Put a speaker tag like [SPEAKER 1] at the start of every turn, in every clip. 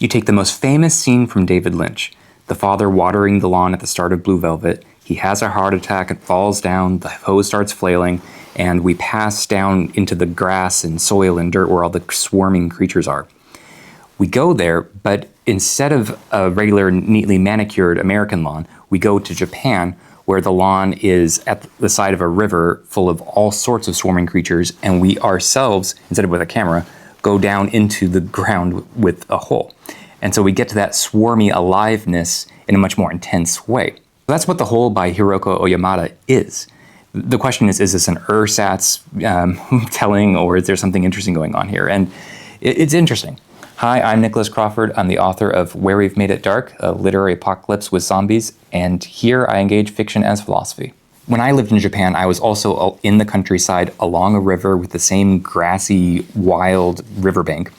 [SPEAKER 1] You take the most famous scene from David Lynch, the father watering the lawn at the start of Blue Velvet. He has a heart attack and falls down, the hose starts flailing, and we pass down into the grass and soil and dirt where all the swarming creatures are. We go there, but instead of a regular, neatly manicured American lawn, we go to Japan, where the lawn is at the side of a river full of all sorts of swarming creatures, and we ourselves, instead of with a camera, go down into the ground with a hole. And so we get to that swarmy aliveness in a much more intense way. That's what The Hole by Hiroko Yamada is. The question is this an ersatz telling, or is there something interesting going on here? And it's interesting. Hi, I'm Nicholas Crawford. I'm the author of Where We've Made It Dark, a literary apocalypse with zombies, and here I engage fiction as philosophy. When I lived in Japan, I was also in the countryside along a river with the same grassy, wild riverbank.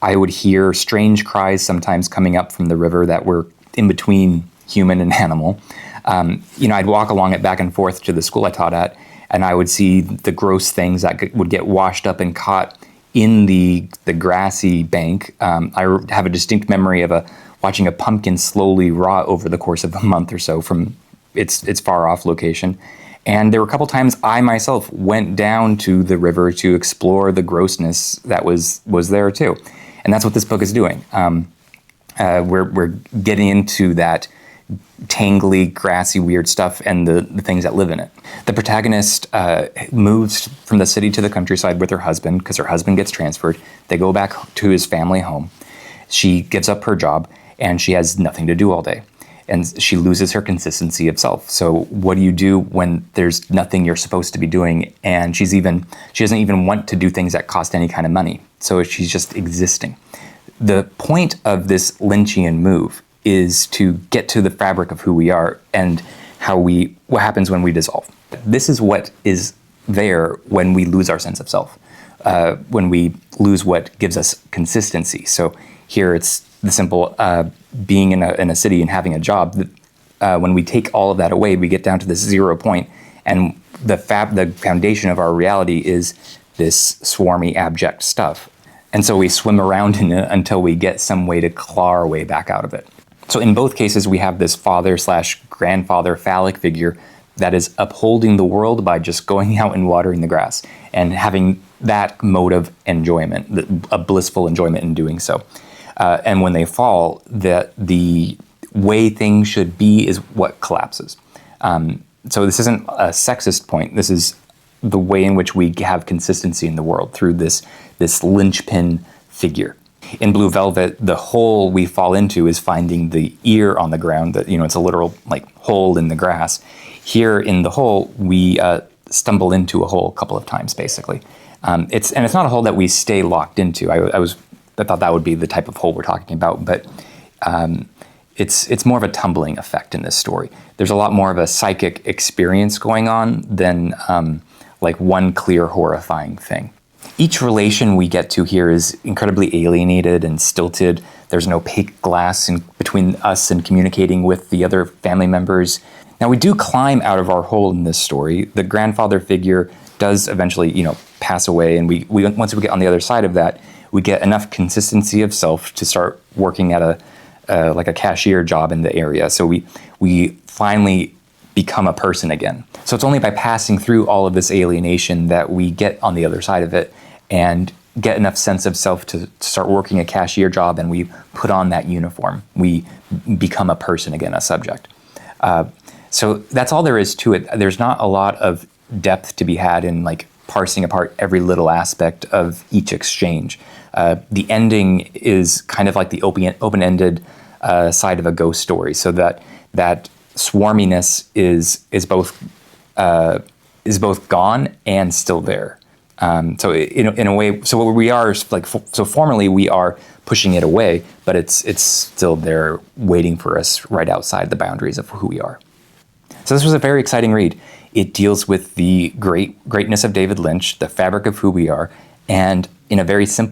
[SPEAKER 1] I would hear strange cries sometimes coming up from the river that were in between human and animal. I'd walk along it back and forth to the school I taught at, and I would see the gross things that would get washed up and caught in the grassy bank. I have a distinct memory of watching a pumpkin slowly rot over the course of a month or so from its far off location. And there were a couple times I myself went down to the river to explore the grossness that was there too. And that's what this book is doing. We're getting into that tangly, grassy, weird stuff and the things that live in it. The protagonist moves from the city to the countryside with her husband because her husband gets transferred. They go back to his family home. She gives up her job and she has nothing to do all day. And she loses her consistency of self. So what do you do when there's nothing you're supposed to be doing? And she doesn't even want to do things that cost any kind of money. So she's just existing. The point of this Lynchian move is to get to the fabric of who we are and what happens when we dissolve. This is what is there when we lose our sense of self, when we lose what gives us consistency. So here it's the simple being in a city and having a job. When we take all of that away, we get down to this 0 point, and the foundation of our reality is this swarmy, abject stuff. And so we swim around in it until we get some way to claw our way back out of it. So in both cases, we have this father/grandfather phallic figure that is upholding the world by just going out and watering the grass and having that mode of enjoyment, a blissful enjoyment in doing so. And when they fall, the way things should be is what collapses. So this isn't a sexist point. This is the way in which we have consistency in the world through this linchpin figure. In Blue Velvet, the hole we fall into is finding the ear on the ground. That it's a literal hole in the grass. Here in the hole, we stumble into a hole a couple of times, basically. It's not a hole that we stay locked into. I thought that would be the type of hole we're talking about, but it's more of a tumbling effect in this story. There's a lot more of a psychic experience going on than one clear, horrifying thing. Each relation we get to here is incredibly alienated and stilted. There's an opaque glass between us and communicating with the other family members. Now, we do climb out of our hole in this story. The grandfather figure does eventually, pass away, and we once we get on the other side of that, we get enough consistency of self to start working at a cashier job in the area. So we finally become a person again. So it's only by passing through all of this alienation that we get on the other side of it and get enough sense of self to start working a cashier job, and we put on that uniform. We become a person again, a subject. So that's all there is to it. There's not a lot of depth to be had in parsing apart every little aspect of each exchange. The ending is kind of like the open-ended side of a ghost story, so that swarminess is both gone and still there. So in a way, so what we are so formally we are pushing it away, but it's still there waiting for us right outside the boundaries of who we are. So this was a very exciting read. It deals with the greatness of David Lynch, the fabric of who we are, and in a very simple